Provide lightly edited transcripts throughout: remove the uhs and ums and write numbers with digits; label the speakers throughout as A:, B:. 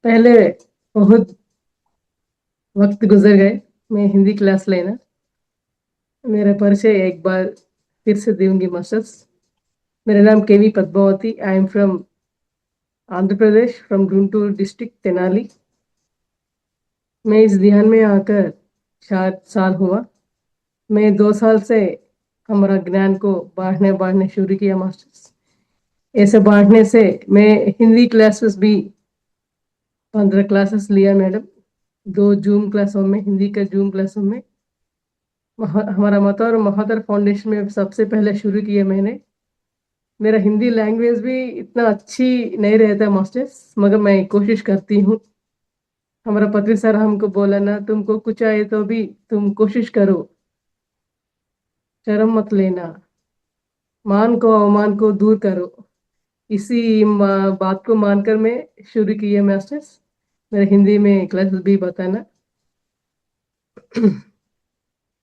A: पहले बहुत वक्त गुजर गए। मैं हिंदी क्लास लेना मेरा परिचय एक बार फिर से दूंगी मास्टर्स। मेरा नाम K V Padmavathi. I am from Andhra Pradesh, from Guntur district Tenali. मैं इस ध्यान में आकर 4 साल हुआ। मैं 2 साल से हमारा ज्ञान को बांटने शुरू किया मास्टर्स। ऐसे बांटने से मैं हिंदी क्लासेस भी 15 क्लासेस लिया मैडम। 2 जूम क्लासों में, हिंदी का जूम क्लासों में। हमारा मत और महातर फाउंडेशन में सबसे पहले शुरू किया मैंने। मेरा हिंदी लैंग्वेज भी इतना अच्छी नहीं रहता मास्टर्स, मगर मैं कोशिश करती हूँ। हमारा पत्री सर हमको बोला ना, तुमको कुछ आए तो भी तुम कोशिश करो, शर्म मत लेना, मान को अवमान को दूर करो। इसी बात को मानकर मैं शुरू किया मास्टर्स। मेरा हिंदी में क्लास भी बताना।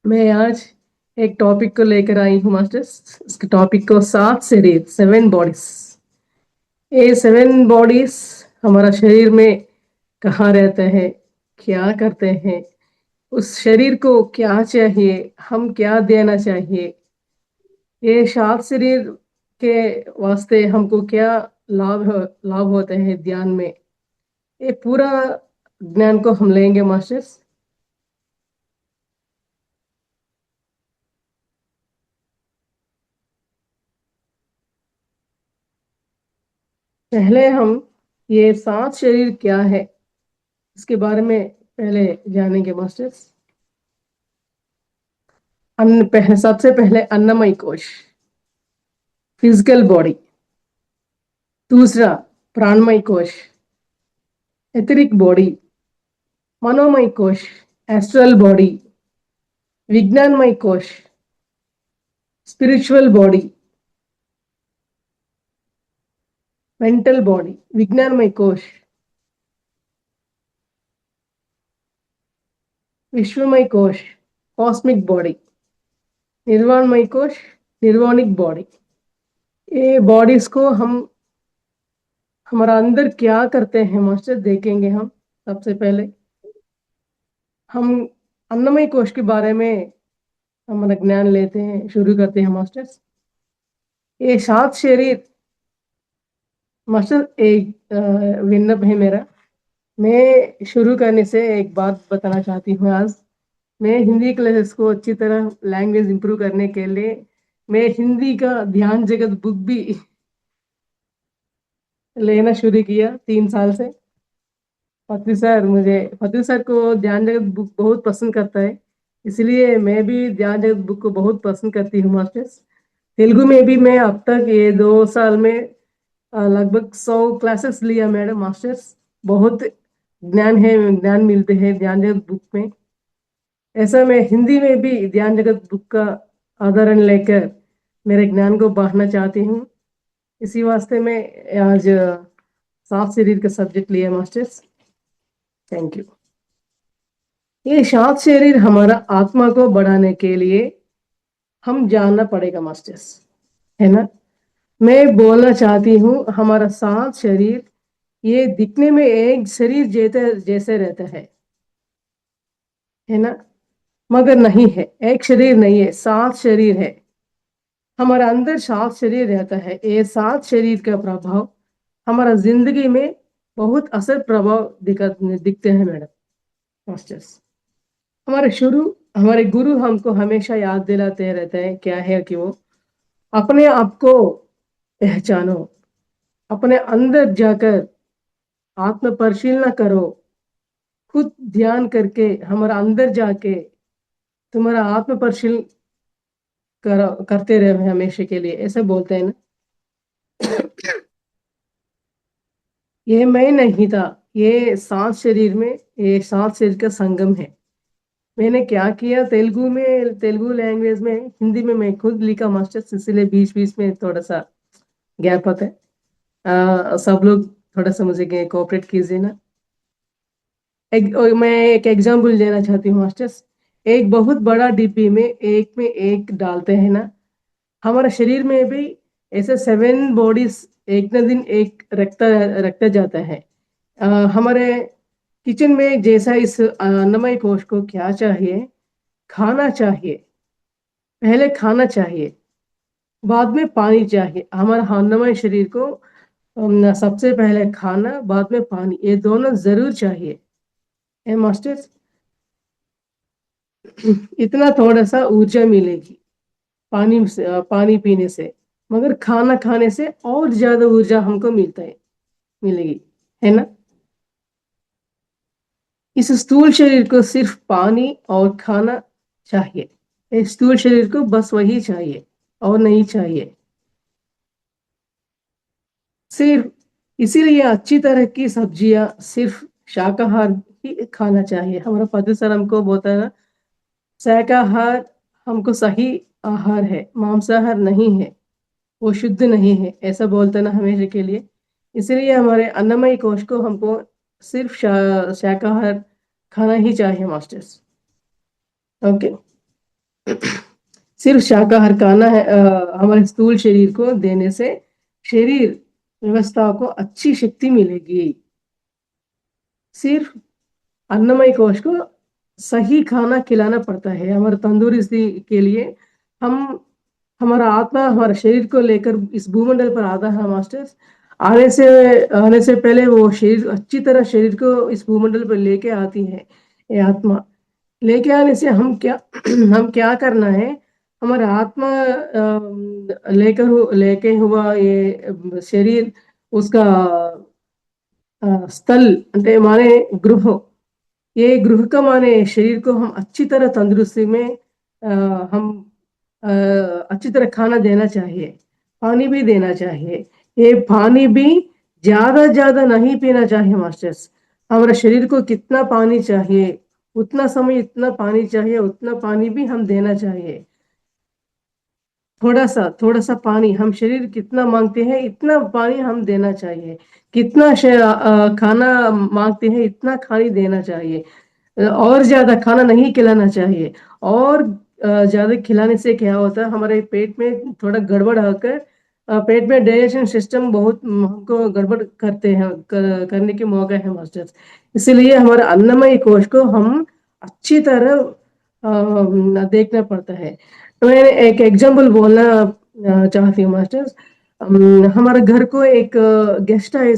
A: मैं आज एक टॉपिक को लेकर आई हूँ मास्टर्स। इसके टॉपिक को 7 शरीर, 7 बॉडीज। ये 7 बॉडीज हमारा शरीर में कहाँ रहते हैं, क्या करते हैं, उस शरीर को क्या चाहिए, हम क्या देना चाहिए, ये 7 शरीर के वास्ते हमको क्या लाभ होते हैं ध्यान में, ये पूरा ज्ञान को हम लेंगे मास्टर्स। पहले हम ये 7 शरीर क्या है इसके बारे में पहले जानेंगे मास्टर्स। सबसे पहले अन्नमय कोश, फिजिकल बॉडी। दूसरा प्राणमय कोश, एथरिक बॉडी। मनोमय कोश, एस्ट्रल बॉडी। विज्ञानमय कोश, स्पिरिचुअल बॉडी। मेंटल बॉडी, विज्ञानमय कोश। विश्वमय कोश, कॉस्मिक बॉडी। निर्वाणमय कोश, निर्वाणिक बॉडी। ये बॉडीज को हम हमारा अंदर क्या करते हैं मास्टर देखेंगे हम। सबसे पहले हम अन्नमय कोश के बारे में हमारा ज्ञान लेते हैं, शुरू करते हैं मास्टर्स। ये 7 शरीर मास्टर एक विन्नप है मेरा। मैं शुरू करने से एक बात बताना चाहती हूँ आज। मैं हिंदी क्लासेस को अच्छी तरह लैंग्वेज इंप्रूव करने के लिए मैं हिंदी का ध्यान जगत बुक भी लेना शुरू किया 3 साल से। फतेह सर को ध्यान जगत बुक बहुत पसंद करता है, इसलिए मैं भी ध्यान जगत बुक को बहुत पसंद करती हूँ मास्टर्स। तेलुगु में भी मैं अब तक ये 2 साल में लगभग 100 क्लासेस लिया मैडम मास्टर्स। बहुत ज्ञान मिलते हैं ध्यान जगत बुक में। ऐसा मैं हिंदी में भी ध्यान जगत बुक का आधारण लेकर मेरे ज्ञान को बांटना चाहती हूँ। इसी वास्ते मैं आज 7 शरीर का सब्जेक्ट लिया मास्टर्स। Thank you. ये 7 शरीर हमारा आत्मा को बढ़ाने के लिए हम जानना पड़ेगा मास्टर्स, है ना। मैं बोलना चाहती हूँ हमारा 7 शरीर ये दिखने में एक शरीर जैसे रहता है ना, मगर नहीं है। एक शरीर नहीं है, 7 शरीर है। हमारा अंदर 7 शरीर रहता है। ये 7 शरीर का प्रभाव हमारा जिंदगी में बहुत असर प्रभाव दिखते हैं मैडम मास्टर्स। हमारे गुरु हमको हमेशा याद दिलाते रहते हैं क्या है कि वो अपने आप को पहचानो, अपने अंदर जाकर आत्म परिशीलना करो, खुद ध्यान करके हमारा अंदर जाके तुम्हारा आत्म परिशीलन करते रहे हमेशा के लिए, ऐसे बोलते हैं ना। ये मैं नहीं था, ये 7 शरीर में ये 7 शरीर का संगम है। मैंने क्या किया, तेलुगु लैंग्वेज में, हिंदी में मैं खुद लिखा मास्टर्स, इसलिए बीच बीच में थोड़ा सा गैप आता है। सब लोग थोड़ा सा मुझे कोऑपरेट कीजिए ना। मैं एक एग्जांपल देना चाहती हूँ मास्टर्स। एक बहुत बड़ा डिब्बी में एक डालते हैं ना, हमारा शरीर में भी ऐसे 7 बॉडीज एक न दिन एक रखता रखता जाता है। हमारे किचन में जैसा इस अन्नमय कोश को क्या चाहिए, खाना चाहिए। पहले खाना चाहिए, बाद में पानी चाहिए। हमारा अन्नमय शरीर को सबसे पहले खाना, बाद में पानी, ये दोनों जरूर चाहिए। है मास्टर्स? इतना थोड़ा सा ऊर्जा मिलेगी पानी से, पानी पीने से। मगर खाना खाने से और ज्यादा ऊर्जा हमको मिलेगी। है ना? इस स्थूल शरीर को सिर्फ पानी और खाना चाहिए। इस स्थूल शरीर को बस वही चाहिए और नहीं चाहिए। सिर्फ इसीलिए अच्छी तरह की सब्जियां, सिर्फ शाकाहार ही खाना चाहिए। हमारा पति सर हमको बोलता है ना, शाकाहार हमको सही आहार है, मांसाहार नहीं है, वो शुद्ध नहीं है, ऐसा बोलते ना हमेशा के लिए। इसलिए हमारे अन्नमय कोश को हमको सिर्फ शाकाहार खाना ही चाहिए मास्टर्स। ओके। सिर्फ शाकाहार खाना है, हमारे स्थूल शरीर को देने से शरीर व्यवस्था को अच्छी शक्ति मिलेगी। सिर्फ अन्नमय कोश को सही खाना खिलाना पड़ता है हमारे तंदुरुस्ती के लिए। हम हमारा आत्मा हमारे शरीर को लेकर इस भूमंडल पर आता है मास्टर्स। आने से आने से पहले वो शरीर अच्छी तरह शरीर को इस भूमंडल पर लेके आती है ये आत्मा। लेके आने से हम क्या हम क्या करना है, हमारा आत्मा लेके हुआ ये शरीर, उसका स्थल అంటే माने गृह, ये गृह का माने शरीर को हम अच्छी तरह तंदुरुस्ती में हम अच्छी तरह खाना देना चाहिए, पानी भी देना चाहिए। ये पानी भी ज्यादा ज्यादा नहीं पीना चाहिए मास्टर्स। हमारे शरीर को कितना पानी चाहिए, उतना समय इतना पानी चाहिए, उतना पानी भी हम देना चाहिए। थोड़ा सा पानी हम शरीर कितना मांगते हैं इतना पानी हम देना चाहिए। कितना खाना मांगते हैं इतना खाना देना चाहिए। और ज्यादा खाना नहीं खिलाना चाहिए। और ज्यादा खिलाने से क्या होता है, हमारे पेट में थोड़ा गड़बड़ होकर पेट में डाइजेशन सिस्टम बहुत हमको गड़बड़ करने के मौका है मास्टर्स। इसलिए हमारा अन्नमय कोश को हम अच्छी तरह देखना पड़ता है। तो मैं एक एग्जांपल बोलना चाहती हूँ मास्टर्स। हमारे घर को एक गेस्ट आए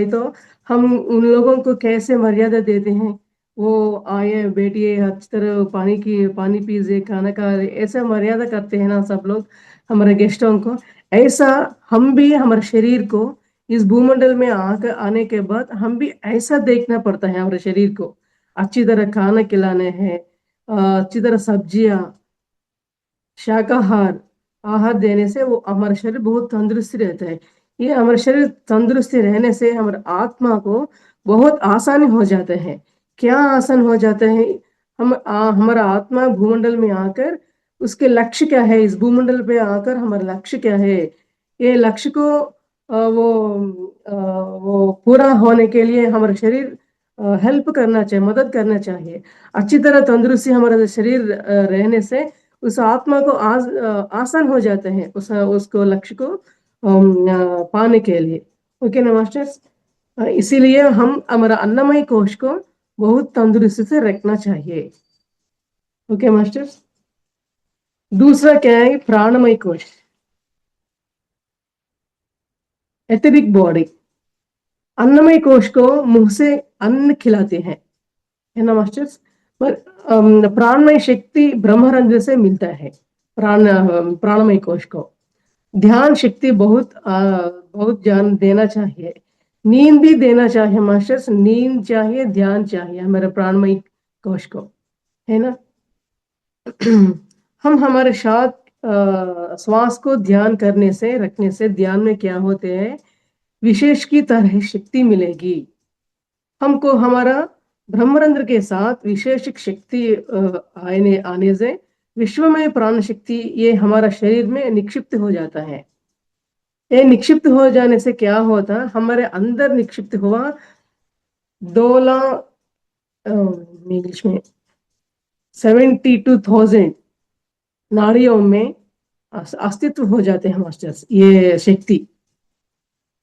A: तो हम उन लोगों को कैसे मर्यादा देते हैं। वो आए, बैठिए, अच्छी तरह पानी पीजिए, खाना खा रहे, ऐसा मर्यादा करते हैं ना सब लोग हमारे गेस्टों को। ऐसा हम भी हमारे शरीर को इस भूमंडल में आकर आने के बाद हम भी ऐसा देखना पड़ता है हमारे शरीर को। अच्छी तरह खाना खिलाने हैं, अच्छी तरह सब्जियां, शाकाहार आहार देने से वो हमारा शरीर बहुत तंदुरुस्त रहता है। ये हमारा शरीर तंदुरुस्त रहने से हमारे आत्मा को बहुत आसानी हो जाता है। क्या आसान हो जाता है? हमारा आत्मा भूमंडल में आकर उसके लक्ष्य क्या है, इस भूमंडल पे आकर हमारा लक्ष्य क्या है, ये लक्ष्य को वो पूरा होने के लिए हमारा शरीर हेल्प करना चाहिए, मदद करना चाहिए। अच्छी तरह तंदुरुस्ती हमारा शरीर रहने से उस आत्मा को आसान हो जाते हैं उसको लक्ष्य को पाने के लिए। ओके ना मास्टर्स? इसीलिए हम हमारा अन्नमय कोश को बहुत तंदुरुस्ती से रखना चाहिए। Okay masters? दूसरा क्या है, प्राणमय कोश, एथेरिक बॉडी। अन्नमय कोश को मुंह से अन्न खिलाते हैं, है ना मास्टर्स? पर प्राणमय शक्ति ब्रह्मरंध्र से मिलता है। प्राणमय कोश को ध्यान शक्ति बहुत ध्यान देना चाहिए। नींद भी देना चाहिए मास्टर्स, नींद चाहिए, ध्यान चाहिए हमारे प्राणमय कोश को। है ना? हम हमारे साथ श्वास को ध्यान करने से रखने से ध्यान में क्या होते हैं, विशेष की तरह शक्ति मिलेगी हमको। हमारा ब्रह्मरंध्र के साथ विशेष शक्ति आने आने से विश्वमय प्राण शक्ति ये हमारा शरीर में निक्षिप्त हो जाता है। ये निक्षिप्त हो जाने से क्या होता, हमारे अंदर निक्षिप्त हुआ 2 लाख इंग्लिश में 72,000 नाड़ियों में अस्तित्व हो जाते हैं मास्टर्स, ये शक्ति।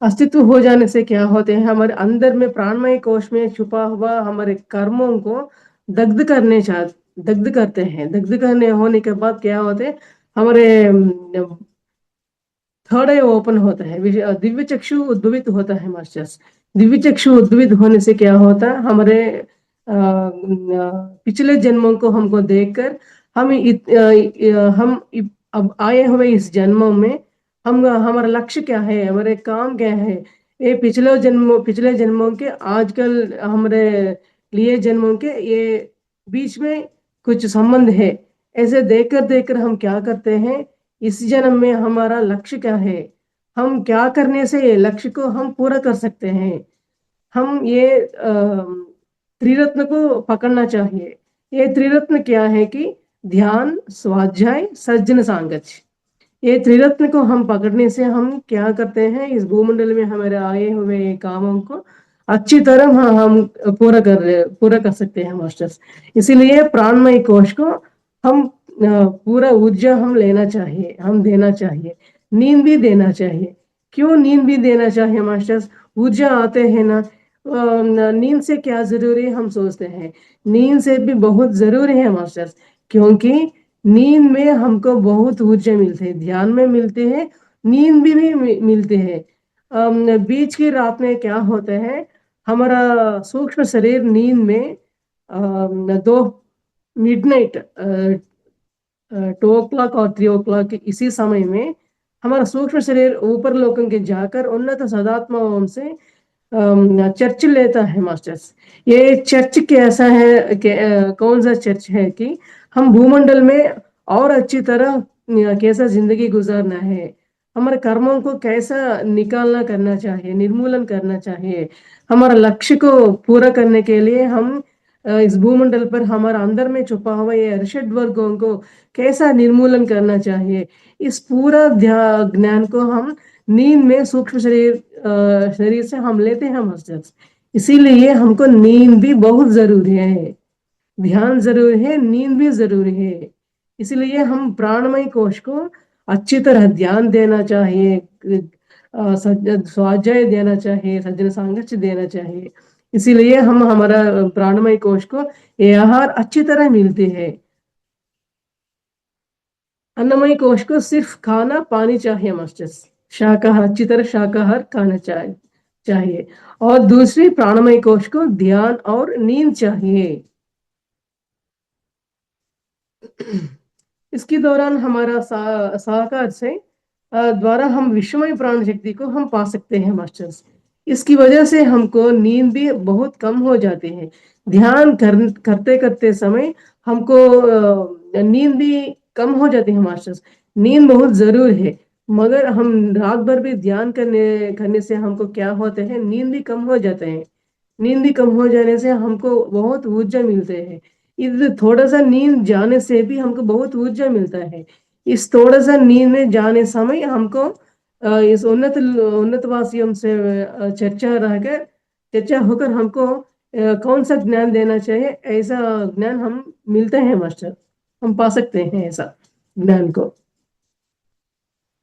A: अस्तित्व हो जाने से क्या होते हैं, हमारे अंदर में प्राणमय कोश में छुपा हुआ हमारे कर्मों को दग्ध करने चाह दग्ध करते हैं। दग्ध करने होने के बाद क्या होते हैं, हमारे थर्ड आई ओपन होता है, दिव्य चक्षु उद्भवित होता है मास्टर्स। दिव्य चक्षु उद्भवित होने से क्या होता है, हमारे पिछले जन्मों को हमको देखकर अब आए हुए इस जन्मों में हम हमारा लक्ष्य क्या है, हमारे काम क्या है, ये पिछले जन्मों के आजकल हमारे लिए जन्मों के ये बीच में कुछ संबंध है। ऐसे देखकर देखकर हम क्या करते हैं, इस जन्म में हमारा लक्ष्य क्या है, हम क्या करने से ये लक्ष्य को हम पूरा कर सकते हैं। हम ये त्रिरत्न को पकड़ना चाहिए। ये त्रिरत्न क्या है कि ध्यान, स्वाध्याय, सज्जन सांगत्य। ये त्रिरत्न को हम पकड़ने से हम क्या करते हैं, इस भूमंडल में हमारे आए हुए कामों को अच्छी तरह हम पूरा कर सकते हैं मास्टर्स। इसीलिए प्राणमय कोश को हम पूरा ऊर्जा हम लेना चाहिए, हम देना चाहिए। नींद भी देना चाहिए। क्यों नींद भी देना चाहिए मास्टर्स? ऊर्जा आते हैं ना, नींद से क्या जरूरी है हम सोचते हैं, नींद से भी बहुत जरूरी है मास्टर्स। क्योंकि नींद में हमको बहुत ऊर्जा मिलती है, ध्यान में मिलते हैं, नींद भी मिलते हैं। बीच की रात में क्या होता है, हमारा सूक्ष्म शरीर नींद में दो मिडनाइट 2 o'clock और 3 o'clock इसी समय में हमारा सूक्ष्म शरीर ऊपर लोकों के जाकर उन्नत सदात्माओं से चर्च लेता है मास्टर्स। ये चर्च कैसा है कौन सा चर्च है कि हम भूमंडल में और अच्छी तरह कैसा जिंदगी गुजारना है, हमारे कर्मों को कैसा निकालना करना चाहिए, निर्मूलन करना चाहिए। हमारा लक्ष्य को पूरा करने के लिए हम इस भूमंडल पर हमारा अंदर में छुपा हुआ ये अरशद वर्गों को कैसा निर्मूलन करना चाहिए, इस पूरा ज्ञान को हम नींद में सूक्ष्म शरीर से हम लेते हैं मास्टर्स। इसीलिए हमको नींद भी बहुत जरूरी है, ध्यान जरूरी है, नींद भी जरूरी है। इसलिए हम प्राणमय कोश को अच्छी तरह ध्यान देना चाहिए, स्वाध्याय देना चाहिए, सज्जन सांगत्य देना चाहिए। इसीलिए हम हमारा प्राणमय कोश को ये आहार अच्छी तरह मिलते हैं। अन्नमय कोश को सिर्फ खाना पानी चाहिए मास्टर्स, शाकाहार अच्छी तरह शाकाहार खाना चाहिए। और दूसरी प्राणमय कोश को ध्यान और नींद चाहिए। इसके दौरान हमारा साकार से द्वारा हम विश्वमय प्राण शक्ति को हम पा सकते हैं मास्टर्स। इसकी वजह से हमको नींद भी बहुत कम हो जाती है। ध्यान करते करते समय हमको नींद भी कम हो जाती है मास्टर्स। नींद बहुत जरूरी है, मगर हम रात भर भी ध्यान करने से हमको क्या होते हैं, नींद भी कम हो जाते हैं। नींद भी कम हो जाने से हमको बहुत ऊर्जा मिलते हैं। इस थोड़ा सा नींद जाने से भी हमको बहुत ऊर्जा मिलता है। इस थोड़ा सा नींद में जाने समय हमको इस उन्नत वासियों से चर्चा होकर हमको कौन सा ज्ञान देना चाहिए, ऐसा ज्ञान हम मिलते हैं मास्टर, हम पा सकते हैं ऐसा ज्ञान को।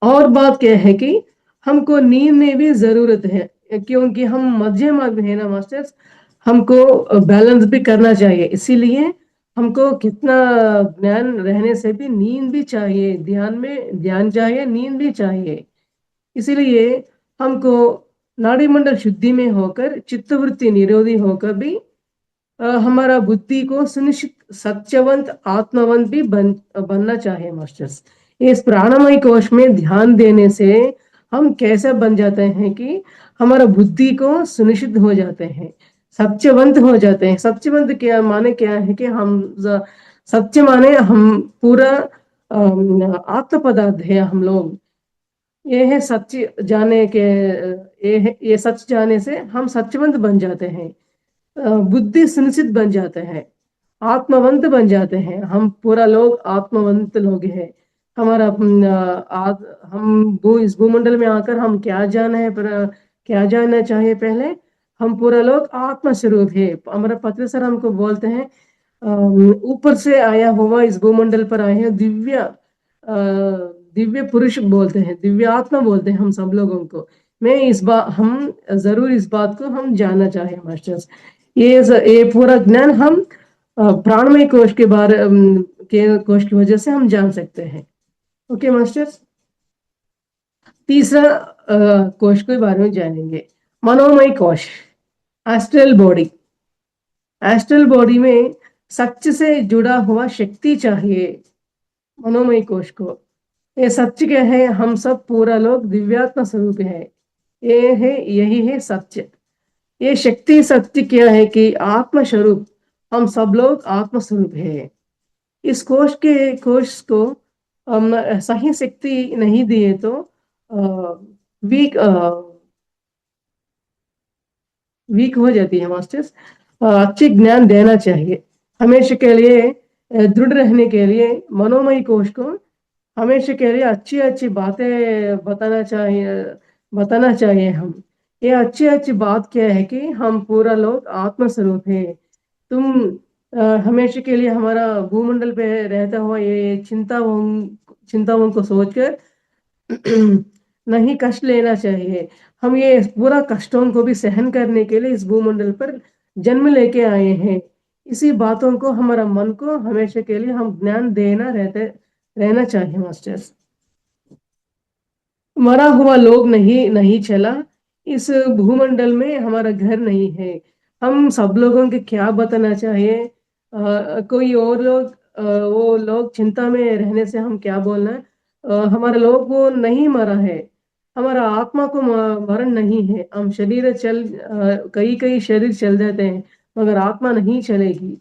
A: और बात क्या है कि हमको नींद में भी जरूरत है, क्योंकि हम मध्य मार्ग में है ना मास्टर्स, हमको बैलेंस भी करना चाहिए। इसीलिए हमको कितना ज्ञान रहने से भी नींद भी चाहिए, ध्यान चाहिए, नींद भी चाहिए। इसीलिए हमको नाड़ी मंडल शुद्धि में होकर चित्तवृत्ति निरोधी होकर भी हमारा बुद्धि को सुनिश्चित सत्यवंत आत्मवंत भी बनना चाहिए मास्टर्स। इस प्राणमय कोश में ध्यान देने से हम कैसे बन जाते हैं कि हमारा बुद्धि को सुनिश्चित हो जाते हैं, सत्यवंत हो जाते हैं। सत्यवंत क्या माने, क्या है कि सत्य माने हम पूरा आत्म पदार्थ है हम लोग। ये है सत्य जाने के, ये सच जाने से हम सत्यवंत बन जाते हैं, बुद्धि सुनिश्चित बन जाते हैं, आत्मवंत बन जाते हैं। हम पूरा लोग आत्मवंत लोग हैं। हमारा इस भूमंडल में आकर हम क्या जाना है, पर क्या जानना चाहिए पहले, हम पूरा लोग आत्म स्वरूप है। हमारा पत्र सर हमको बोलते हैं ऊपर से आया हुआ इस भूमंडल पर आए हैं दिव्य पुरुष बोलते हैं, दिव्य आत्मा बोलते हैं हम सब लोगों को। मैं इस बात हम जरूर इस बात को हम जानना चाहें मास्टर्स। ये पूरा ज्ञान हम प्राणमय कोश के के कोश की वजह से हम जान सकते हैं। Okay masters. तीसरा कोश के बारे में जानेंगे, मनोमय कोश, एस्ट्रल बॉडी। एस्ट्रल बॉडी में सच से जुड़ा हुआ शक्ति चाहिए मनोमय कोश को। ये सच क्या है, हम सब पूरा लोग दिव्यात्म स्वरूप है। यही है सत्य। ये शक्ति सत्य क्या है कि आत्म स्वरूप, हम सब लोग आत्म स्वरूप है। इस कोश को हम सही शक्ति नहीं दिए तो वीक वीक हो जाती है मास्टर्स। अच्छी ज्ञान देना चाहिए हमेशा के लिए। दृढ़ रहने के लिए मनोमय कोश को हमेशा के लिए अच्छी अच्छी बातें बताना चाहिए हम। ये अच्छी अच्छी बात क्या है कि हम पूरा लोग आत्मस्वरूप है। तुम हमेशा के लिए हमारा भूमंडल पे रहता हुआ ये चिंताओं को सोचकर नहीं कष्ट लेना चाहिए। हम ये पूरा कष्टों को भी सहन करने के लिए इस भूमंडल पर जन्म लेके आए हैं। इसी बातों को हमारा मन को हमेशा के लिए हम ज्ञान देना रहना चाहिए मास्टर्स। मरा हुआ लोग नहीं नहीं चला, इस भूमंडल में हमारा घर नहीं है। हम सब लोगों के क्या बताना चाहिए, कोई और लोग वो लोग चिंता में रहने से हम क्या बोलना है। हमारा लोग वो नहीं मरा है, हमारा आत्मा को मरण नहीं है। हम कई कई शरीर चल जाते हैं मगर आत्मा नहीं चलेगी।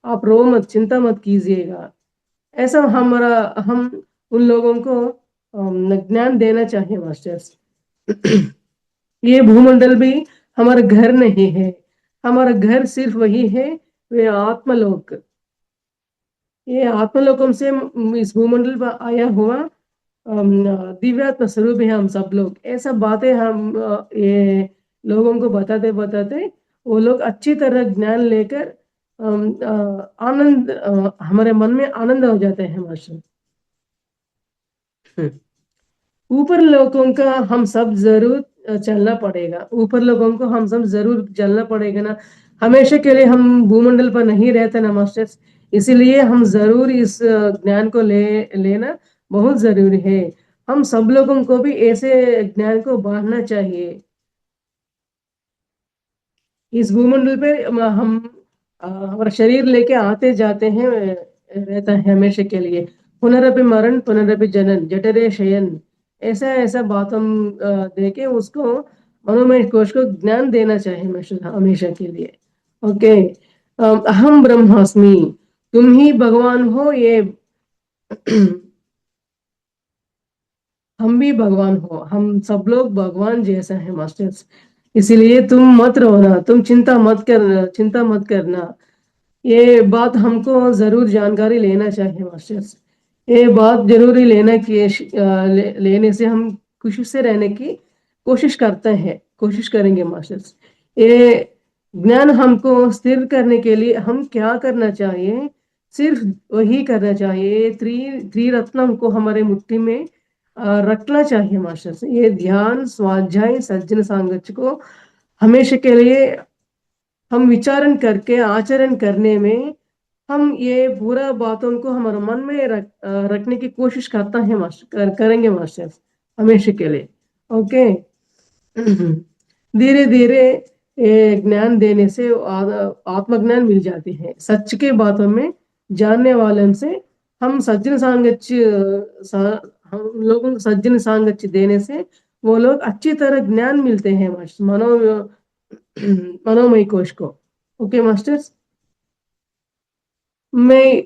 A: आप रो मत, चिंता मत कीजिएगा। ऐसा हम उन लोगों को ज्ञान देना चाहिए मास्टर्स। ये भूमंडल भी हमारा घर नहीं है, हमारा घर सिर्फ वही है, वे आत्मलोक। ये आत्मलोकम से इस भूमंडल पर आया हुआ दिव्यात्म स्वरूप है हम सब लोग। ऐसा बातें हम ये लोगों को बताते बताते वो लोग अच्छी तरह ज्ञान लेकर आनंद हमारे मन में आनंद हो जाते हैं मास्टर। ऊपर लोगों का हम सब जरूर चलना पड़ेगा, ऊपर लोगों को हम सब जरूर चलना पड़ेगा ना। हमेशा के लिए हम भूमंडल पर नहीं रहते ना मास्टर्स। इसीलिए हम जरूर इस ज्ञान को लेना बहुत जरूरी है। हम सब लोगों को भी ऐसे ज्ञान को बांटना चाहिए। इस भूमंडल पे हम हमारा शरीर लेके आते जाते हैं, रहता है हमेशा के लिए। पुनरपि मरण पुनरपि जनन जठरे शयन, ऐसा ऐसा बात हम देके उसको मनोमय कोश को ज्ञान देना चाहिए हमेशा हमेशा के लिए। ओके। अहम ब्रह्मास्मि, तुम ही भगवान हो। ये हम भी भगवान हो, हम सब लोग भगवान जैसा है मास्टर्स। इसीलिए तुम मत रोना, तुम चिंता मत करना। ये बात हमको जरूर जानकारी लेना चाहिए मास्टर्स। ये बात जरूरी लेने से हम खुशी से रहने की कोशिश करते हैं, कोशिश करेंगे मास्टर्स। ये ज्ञान हमको स्थिर करने के लिए हम क्या करना चाहिए, सिर्फ वही करना चाहिए। त्रिरत्नम को हमारे मुट्ठी में रखना चाहिए मास्टर्स। ये ध्यान, स्वाध्याय, सज्जन सांगत्य को हमेशा के लिए हम विचारण करके आचरण करने में हम ये पूरा बातों को हमारे मन में रखने की कोशिश करेंगे मास्टर्स हमेशा के लिए। ओके। धीरे धीरे ये ज्ञान देने से आत्मज्ञान मिल जाती है। सच के बातों में जानने वाले से हम सज्जन हम लोगों को सज्जन सांगत्य देने से वो लोग अच्छी तरह ज्ञान मिलते हैं मास्टर मनोमय कोश को। Okay masters. मैं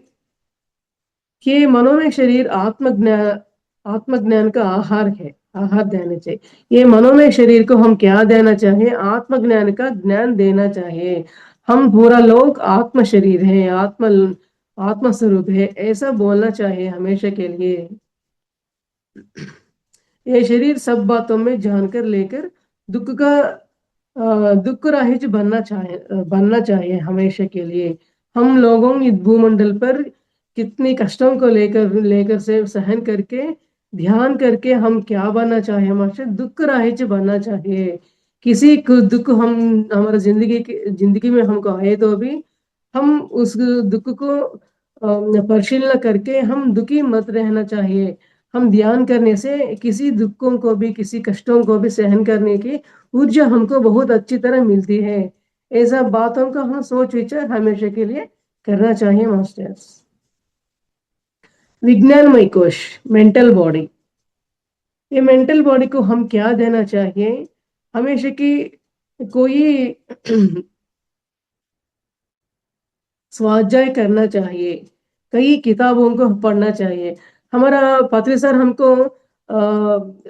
A: कि मनोमय शरीर आत्मज्ञान का आहार है, आहार देना चाहिए। ये मनोमय शरीर को हम क्या देना चाहिए, आत्मज्ञान का ज्ञान देना चाहिए। हम पूरा लोग आत्म शरीर है, आत्म स्वरूप है, ऐसा बोलना चाहिए हमेशा के लिए। ये शरीर सब बातों में जानकर लेकर दुख का दुख राहिज बनना चाहिए हमेशा के लिए। हम लोगों इस भूमंडल पर कितनी कष्टों को लेकर लेकर से सहन करके ध्यान करके हम क्या बनना चाहिए मास्टर, दुख राहिच बनना चाहिए। किसी को दुख हम हमारे जिंदगी में हमको आए तो भी हम उस दुख को परिशीलना करके हम दुखी मत रहना चाहिए। हम ध्यान करने से किसी दुखों को भी किसी कष्टों को भी सहन करने की ऊर्जा हमको बहुत अच्छी तरह मिलती है। ऐसा बातों का हम सोच विचार हमेशा के लिए करना चाहिए मास्टर्स। विज्ञानमय कोश, मेंटल बॉडी। ये मेंटल बॉडी को हम क्या देना चाहिए, हमेशा की कोई स्वाध्याय करना चाहिए, कई किताबों को पढ़ना चाहिए। हमारा पात्री सर हमको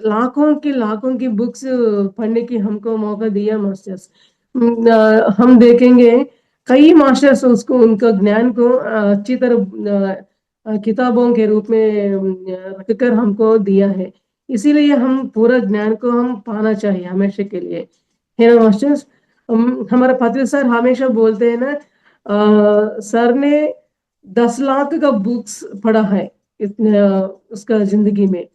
A: लाखों की बुक्स पढ़ने की हमको मौका दिया मास्टर्स। हम देखेंगे कई मास्टर्स उसको उनका ज्ञान को अच्छी तरह किताबों के रूप में रखकर हमको दिया है। इसीलिए हम पूरा ज्ञान को हम पाना चाहिए हमेशा के लिए, है ना मास्टर्स। हमारा पात्री सर हमेशा बोलते हैं ना, सर ने 10 लाख का बुक्स पढ़ा है इतने उसका जिंदगी में।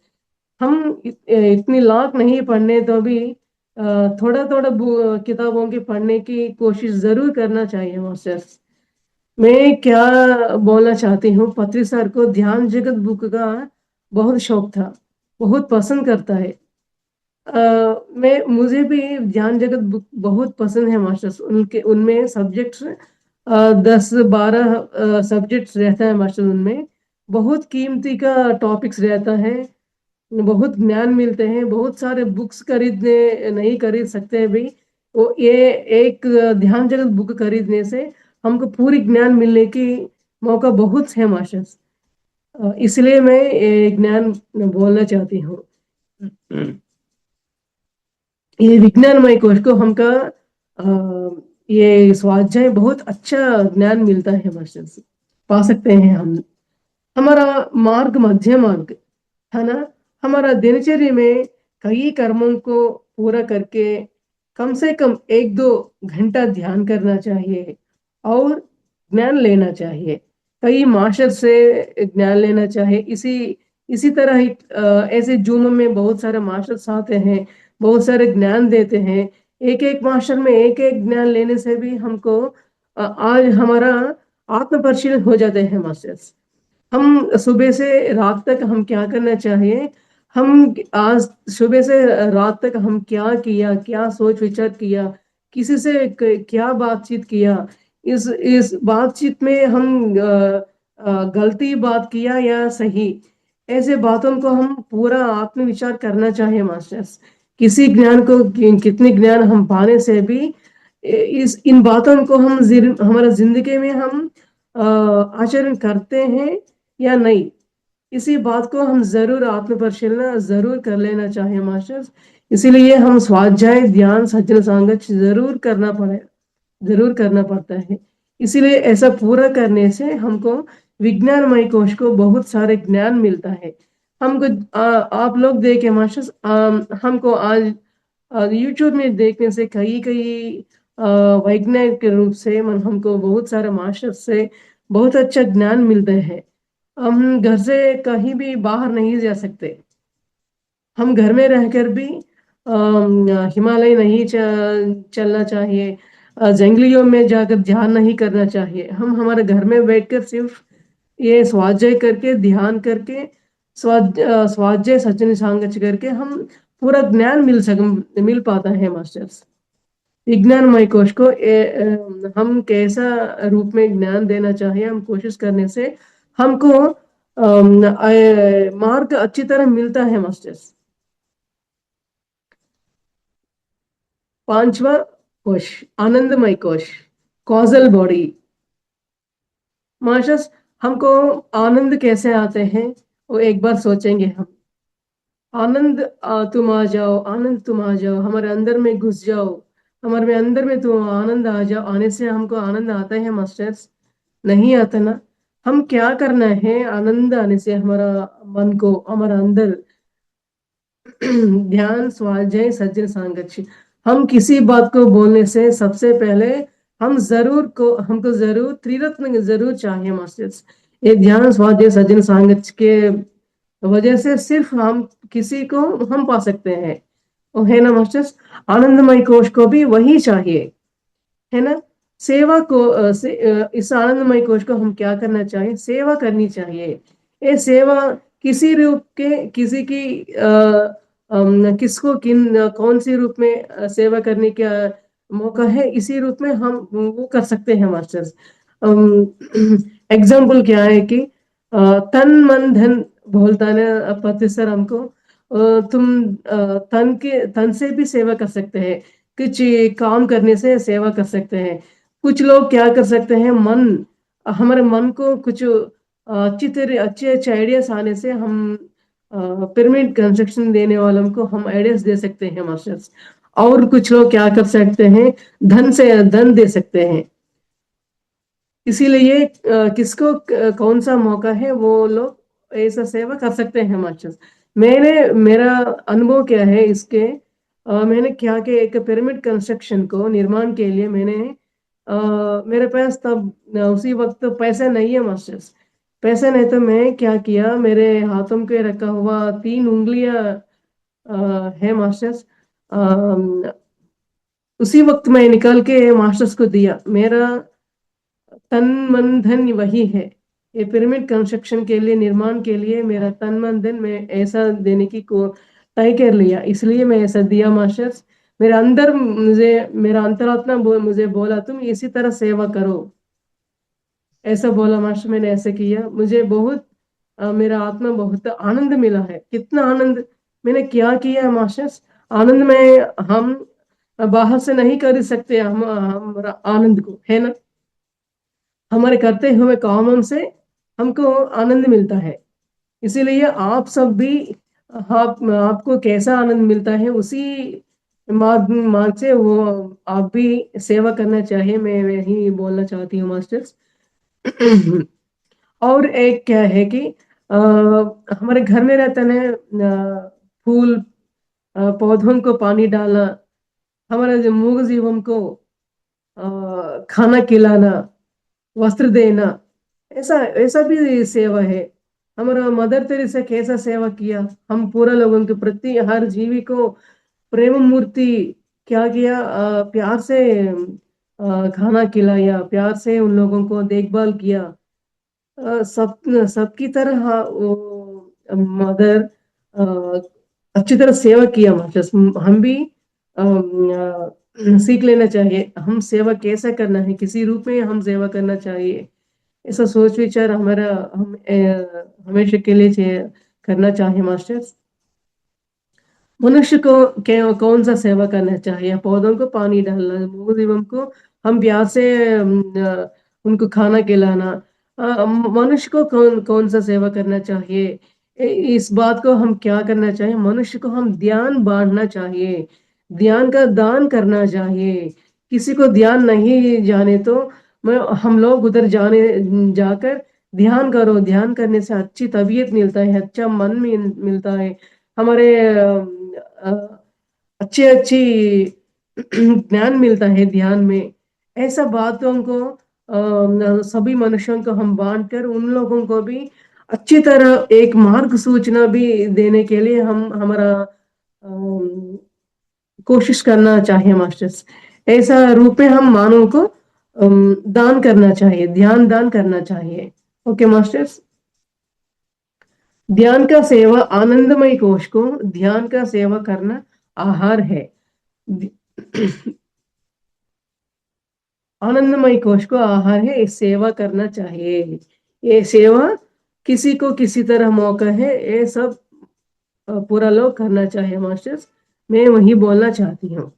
A: हम इतनी लाख नहीं पढ़ने तो भी थोड़ा थोड़ा किताबों की पढ़ने की कोशिश जरूर करना चाहिए मास्टर्स। मैं क्या बोलना चाहती हूँ, पत्री सर को ध्यान जगत बुक का बहुत शौक था, बहुत पसंद करता है। मैं मुझे भी ध्यान जगत बुक बहुत पसंद है मास्टर्स। उनके उनमें सब्जेक्ट्स 10-12 सब्जेक्ट्स रहता है मास्टर। उनमें बहुत कीमती का टॉपिक्स रहता है, बहुत ज्ञान मिलते हैं। बहुत सारे बुक्स खरीदने नहीं खरीद सकते हैं भाई, वो ये एक ध्यान जगत बुक खरीदने से हमको पूरी ज्ञान मिलने की मौका बहुत है मास्टर्स। इसलिए मैं ये ज्ञान बोलना चाहती हूँ। ये विज्ञानमय कोश को हमका ये स्वाध्याय बहुत अच्छा ज्ञान मिलता है मास्टर्स, पा सकते हैं हम। हमारा मार्ग मध्य मार्ग है ना। हमारा दिनचर्या में कई कर्मों को पूरा करके कम से कम 1-2 घंटा ध्यान करना चाहिए और ज्ञान लेना चाहिए। कई मास्टर से ज्ञान लेना चाहिए। इसी इसी तरह ही ऐसे जूम में बहुत सारे मास्टर्स आते हैं, बहुत सारे ज्ञान देते हैं। एक एक मास्टर में एक एक ज्ञान लेने से भी हमको आज हमारा आत्म परिशीलन हो जाते हैं मास्टर्स। हम सुबह से रात तक हम क्या करना चाहिए, हम आज सुबह से रात तक हम क्या किया, क्या सोच विचार किया, किसी से क्या बातचीत किया, इस बातचीत में हम गलती बात किया या सही, ऐसे बातों को हम पूरा आत्म विचार करना चाहिए मास्टर्स। किसी ज्ञान को कितने ज्ञान हम पाने से भी इस इन बातों को हम हमारा जिंदगी में हम आचरण करते हैं या नहीं, इसी बात को हम जरूर आत्म परिशीलना जरूर कर लेना चाहिए मास्टर्स। इसीलिए हम स्वाध्याय ध्यान सज्जन सांगत जरूर करना पड़ता है। इसीलिए ऐसा पूरा करने से हमको विज्ञानमय कोश को बहुत सारे ज्ञान मिलता है। हमको आप लोग देखे मास्टर्स, हमको आज यूट्यूब में देखने से कई कई वैज्ञानिक रूप से हमको बहुत सारे मास्टर से बहुत अच्छा ज्ञान मिलता है। हम घर से कहीं भी बाहर नहीं जा सकते। हम घर में रहकर भी हिमालय नहीं चलना चाहिए, जंगलियों में जाकर ध्यान नहीं करना चाहिए। हम हमारे घर में बैठकर सिर्फ ये स्वाध्याय करके ध्यान करके स्वाध्याय सज्जन सांगच करके हम पूरा ज्ञान मिल पाता है मास्टर्स। विज्ञानमय कोश को हम कैसा रूप में ज्ञान देना चाहिए, हम कोशिश करने से हमको मार्ग अच्छी तरह मिलता है मास्टर्स। 5वां कोश, आनंदमय कोश, कॉजल बॉडी। मास्टर्स, हमको आनंद कैसे आते हैं वो एक बार सोचेंगे हम। आनंद तुम आ जाओ, आनंद तुम आ जाओ, हमारे अंदर में घुस जाओ, हमारे अंदर में तुम आनंद आ जाओ। आने से हमको आनंद आता है मास्टर्स? नहीं आता ना। हम क्या करना है आनंद आने से हमारा मन को हमारा अंदर ध्यान स्वाध्याय सज्जन सांगत्य। हम किसी बात को बोलने से सबसे पहले हमको जरूर त्रिरत्न जरूर चाहिए मास्टर्स। ये ध्यान स्वाध्याय सज्जन सांगत्य के वजह से सिर्फ हम किसी को हम पा सकते हैं, वो है ना मास्टर्स। आनंदमय कोश को भी वही चाहिए, है ना। सेवा को इस आनंदमय कोश को हम क्या करना चाहिए, सेवा करनी चाहिए। ये सेवा किसी रूप के किसी की किसको किन कौन सी रूप में सेवा करने का मौका है, इसी रूप में हम वो कर सकते हैं मास्टर्स। एग्जाम्पल क्या है कि तन मन धन बोलता है ना प्रोफेसर हमको, तुम तन से भी सेवा कर सकते हैं, कुछ काम करने से सेवा कर सकते हैं। कुछ लोग क्या कर सकते हैं, मन हमारे मन को कुछ अच्छे अच्छे आइडियाज आने से हम पिरामिड कंस्ट्रक्शन देने वालों को हम आइडियाज दे सकते हैं मास्टर्स। और कुछ लोग क्या कर सकते हैं, धन से धन दे सकते हैं। इसीलिए किसको कौन सा मौका है वो लोग ऐसा सेवा कर सकते हैं मास्टर्स। मेरा अनुभव क्या है इसके, मैंने क्या कि एक पिरामिड कंस्ट्रक्शन को निर्माण के लिए मेरे पास तब उसी वक्त पैसे नहीं है मास्टर्स। पैसे नहीं तो मैं क्या किया, मेरे हाथों के रखा हुआ 3 उंगलियां है मास्टर्स, उसी वक्त मैं निकाल के मास्टर्स को दिया। मेरा तन मन धन वही है। ये पिरामिड कंस्ट्रक्शन के लिए निर्माण के लिए मेरा तन मन धन मैं ऐसा देने की को तय कर लिया, इसलिए मैं ऐसा दिया मास्टर्स। मेरे अंदर मुझे मेरा अंतरात्मा मुझे बोला तुम इसी तरह सेवा करो, ऐसा बोला मास्टर। मैंने ऐसे किया, मुझे बहुत मेरा आत्मा बहुत आनंद मिला है। कितना आनंद, मैंने क्या किया मास्टर्स, आनंद में हम बाहर से नहीं कर सकते, हम हमारा आनंद को, है ना। हमारे करते हुए कामों से हमको आनंद मिलता है। इसीलिए आप सब भी आपको कैसा आनंद मिलता है उसी मार्ग मार्ग से वो आप भी सेवा करना चाहिए, मैं यही बोलना चाहती हूँ मास्टर्स। और एक क्या है कि हमारे घर में रहते हैं फूल पौधों को पानी डालना, हमारे जो मूग जीवों को खाना खिलाना, वस्त्र देना, ऐसा ऐसा भी सेवा है। हमारा मदर तेरेसा कैसा सेवा किया, हम पूरा लोगों के प्रति हर जीवी को प्रेम मूर्ति क्या किया, प्यार से खाना खिलाया, प्यार से उन लोगों को देखभाल किया। सब सबकी तरह वो मदर अच्छी तरह सेवा किया मास्टर्स। हम भी सीख लेना चाहिए हम सेवा कैसा करना है, किसी रूप में हम सेवा करना चाहिए। ऐसा सोच विचार हमारा हम हमेशा के लिए करना चाहिए मास्टर्स। मनुष्य को कौन सा सेवा करना चाहिए, पौधों को पानी डालना, मूल जीवों को हम प्यार से उनको खाना खिलाना। मनुष्य को कौन कौन सा सेवा करना चाहिए, इस बात को हम क्या करना चाहिए, मनुष्य को हम ध्यान बांटना चाहिए, ध्यान का दान करना चाहिए। किसी को ध्यान नहीं जाने तो मैं हम लोग उधर जाने जाकर ध्यान करो, ध्यान करने से अच्छी तबीयत मिलता है, अच्छा मन मिलता है, हमारे अच्छी अच्छी ज्ञान मिलता है ध्यान में। ऐसा बातों को सभी मनुष्यों को हम बांट कर उन लोगों को भी अच्छी तरह एक मार्ग सूचना भी देने के लिए हम हमारा कोशिश करना चाहिए मास्टर्स। ऐसा रूप में हम मानव को दान करना चाहिए, ध्यान दान करना चाहिए। Okay masters. ध्यान का सेवा आनंदमय कोश को ध्यान का सेवा करना आहार है। आनंदमय कोश को आहार है, इस सेवा करना चाहिए। ये सेवा किसी को किसी तरह मौका है, ये सब पूरा लोग करना चाहिए मास्टर्स। मैं वही बोलना चाहती हूँ।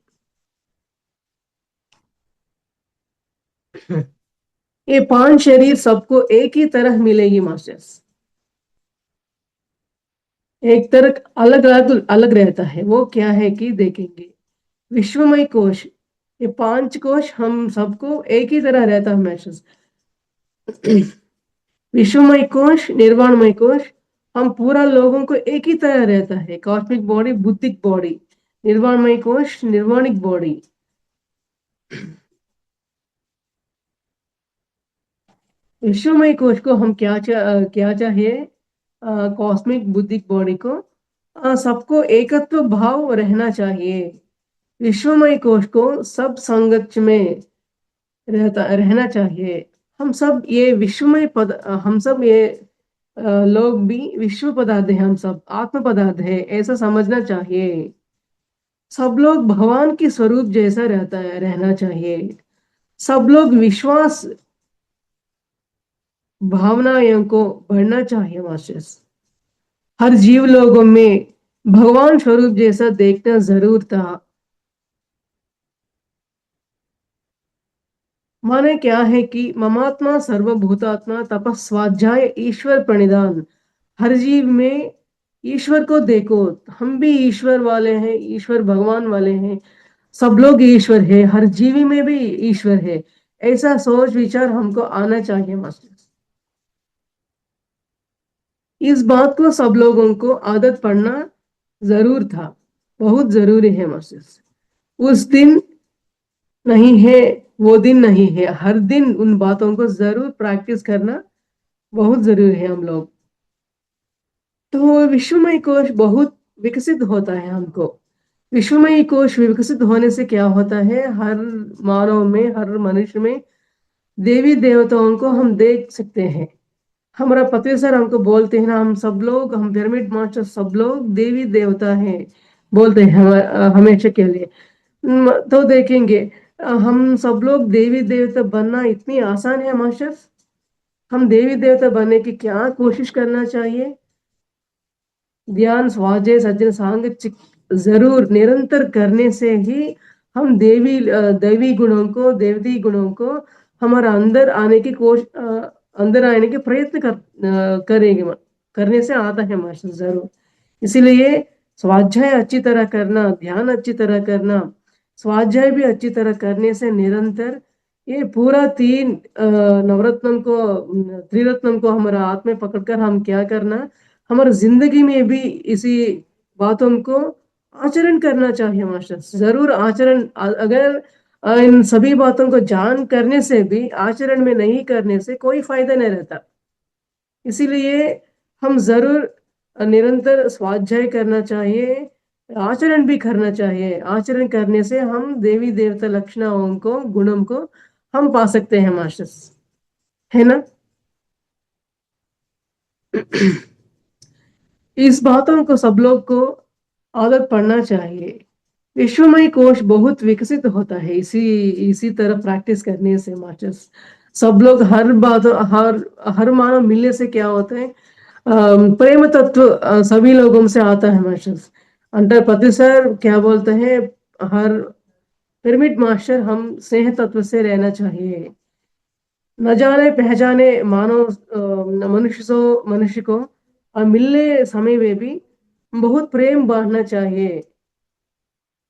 A: ये 5 शरीर सबको एक ही तरह मिलेगी मास्टर्स, एक तरह अलग अलग अलग रहता है। वो क्या है कि देखेंगे, विश्वमय कोश, ये 5 कोश हम सबको एक ही तरह रहता है मास्टर्स। विश्वमय कोश, निर्वाणमय कोश, हम पूरा लोगों को एक ही तरह रहता है, कॉस्मिक बॉडी, बुद्धिक बॉडी, निर्वाणमय कोश, निर्वाणिक बॉडी। विश्वमय कोश को हम क्या चाहिए, कॉस्मिक बुद्धिक बॉडी को सबको एकत्व भाव रहना चाहिए। विश्वमय कोश को सब संगत में रहना चाहिए। हम सब ये विश्वमय पद हम सब ये लोग भी विश्व पदार्थ है, हम सब आत्म पदार्थ है ऐसा समझना चाहिए। सब लोग भगवान के स्वरूप जैसा रहना चाहिए। सब लोग विश्वास भावनाओं को बढ़ना चाहिए मास्टर्स। हर जीव लोगों में भगवान स्वरूप जैसा देखना जरूर था। माने क्या है कि ममात्मा सर्वभूतात्मा तपस्वाध्याय ईश्वर प्रणिधान। हर जीव में ईश्वर को देखो, हम भी ईश्वर वाले हैं, ईश्वर भगवान वाले हैं, सब लोग ईश्वर है, हर जीवी में भी ईश्वर है, ऐसा सोच विचार हमको आना चाहिए मास्टर। इस बात को सब लोगों को आदत पड़ना जरूर था, बहुत जरूरी है मास्टर। उस दिन नहीं है, वो दिन नहीं है, हर दिन उन बातों को जरूर प्रैक्टिस करना बहुत जरूरी है हम लोग। तो विश्वमय कोश बहुत विकसित होता है हमको। विश्वमय कोश विकसित होने से क्या होता है, हर मानव में, हर मनुष्य में देवी देवताओं को हम देख सकते हैं। हमारा पति सर हमको बोलते हैं ना, हम सब लोग, हम पिरामिड मास्टर सब लोग देवी देवता हैं बोलते हैं हमेशा के लिए। तो देखेंगे हम सब लोग देवी देवता बनना इतनी आसान है मास्टर। हम देवी देवता बनने की क्या कोशिश करना चाहिए? ध्यान स्वाध्याय सज्जन सांग जरूर निरंतर करने से ही हम दैवी गुणों को, देवती गुणों को हमारा अंदर आने की अंदर आने के प्रयत्न करेंगे। करने से आता है मास्टर जरूर। इसीलिए स्वाध्याय अच्छी तरह करना, ध्यान अच्छी तरह करना, स्वाध्याय भी अच्छी तरह करने से निरंतर ये पूरा तीन नवरत्न को, त्रिरत्न को हमारा हाथ में पकड़कर हम क्या करना, हमारे जिंदगी में भी इसी बातों को आचरण करना चाहिए मास्टर। जरूर आचरण, अगर इन सभी बातों को जान करने से भी आचरण में नहीं करने से कोई फायदा नहीं रहता। इसीलिए हम जरूर निरंतर स्वाध्याय करना चाहिए, आचरण भी करना चाहिए। आचरण करने से हम देवी देवता लक्षणों को, गुणों को हम पा सकते हैं मास्टर्स, है ना? इस बातों को सब लोग को आदत पड़ना चाहिए। विश्वमय कोश बहुत विकसित होता है इसी इसी तरह प्रैक्टिस करने से मास्टर्स। सब लोग हर बात, हर मानव मिलने से क्या होता है, प्रेम तत्व सभी लोगों से आता है मास्टर्स। अंतर पति सर क्या बोलते हैं, हर पिरामिड मास्टर हम स्नेह तत्व से रहना चाहिए। न जाने पहचाने मानव मनुष्य को मिलने समय में भी बहुत प्रेम बांटना चाहिए।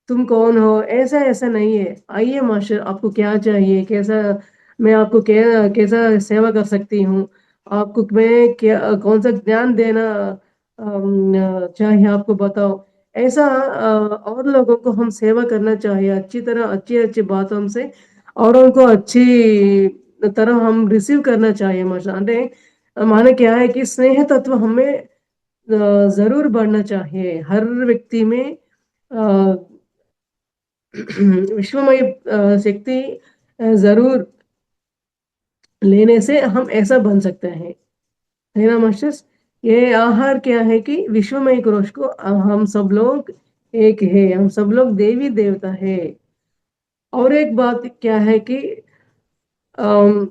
A: तुम कौन हो, ऐसा ऐसा नहीं है, आइए मास्टर आपको क्या चाहिए, कैसा मैं आपको कैसा सेवा कर सकती हूँ, आपको मैं क्या कौन सा ज्ञान देना चाहिए आपको बताओ। ऐसा और लोगों को हम सेवा करना चाहिए अच्छी तरह, अच्छी अच्छी बातों से औरों को अच्छी तरह हम रिसीव करना चाहिए मास्टर। అంటే माने क्या है कि स्नेह तत्व हमें जरूर बढ़ना चाहिए हर व्यक्ति में। विश्वमय शक्ति जरूर लेने से हम ऐसा बन सकते हैं, है ना मास्टर्स? ये आहार क्या है कि विश्वमय क्रोश को हम सब लोग एक है, हम सब लोग देवी देवता है। और एक बात क्या है कि अम,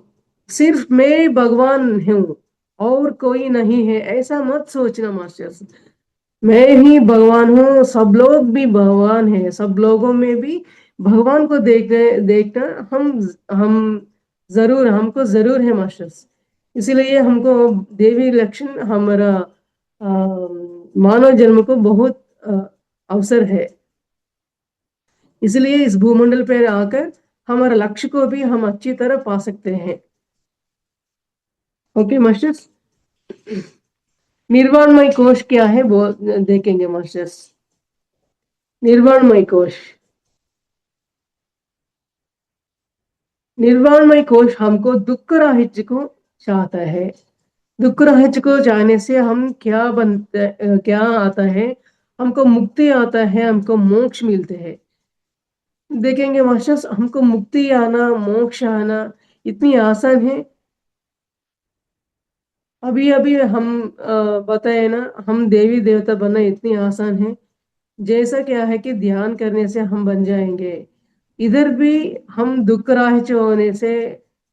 A: सिर्फ मैं भगवान हूँ और कोई नहीं है, ऐसा मत सोचना मास्टर्स। मैं ही भगवान हूँ, सब लोग भी भगवान है, सब लोगों में भी भगवान को देखना हम जरूर, हमको जरूर है मास्टर्स। इसीलिए हमको देवी लक्षण हमारा मानव जन्म को बहुत अवसर है। इसलिए इस भूमंडल पर आकर हमारा लक्ष्य को भी हम अच्छी तरह पा सकते हैं। ओके मास्टर्स, निर्वाणमय कोश क्या है वो देखेंगे मास्टर्स। निर्वाणमय कोश, निर्वाणमय कोश हमको दुख राहित्य को चाहता है। दुख रहज को जाने से हम क्या बनते, क्या आता है, हमको मुक्ति आता है, हमको मोक्ष मिलते हैं। देखेंगे मास्टर्स, हमको मुक्ति आना, मोक्ष आना इतनी आसान है। अभी अभी हम बताए ना, हम देवी देवता बनना इतनी आसान है। जैसा क्या है कि ध्यान करने से हम बन जाएंगे। इधर भी हम दुख राहित होने से,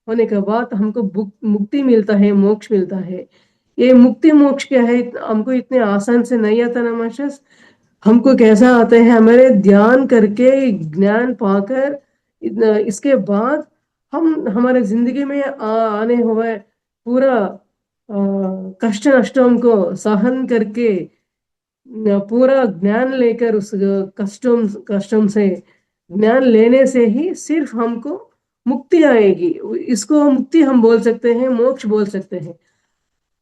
A: होने के बाद हमको मुक्ति मिलता है, मोक्ष मिलता है। ये मुक्ति मोक्ष क्या है, हमको इतने आसान से नहीं आता ना मास्टर्स। हमको कैसा आता है, हमारे ध्यान करके ज्ञान पाकर इसके बाद हम हमारे जिंदगी में आने हुए पूरा कष्ट नष्टों को सहन करके पूरा ज्ञान लेकर उस कष्टों कष्टों से ज्ञान लेने से ही सिर्फ हमको मुक्ति आएगी। इसको मुक्ति हम बोल सकते हैं, मोक्ष बोल सकते हैं।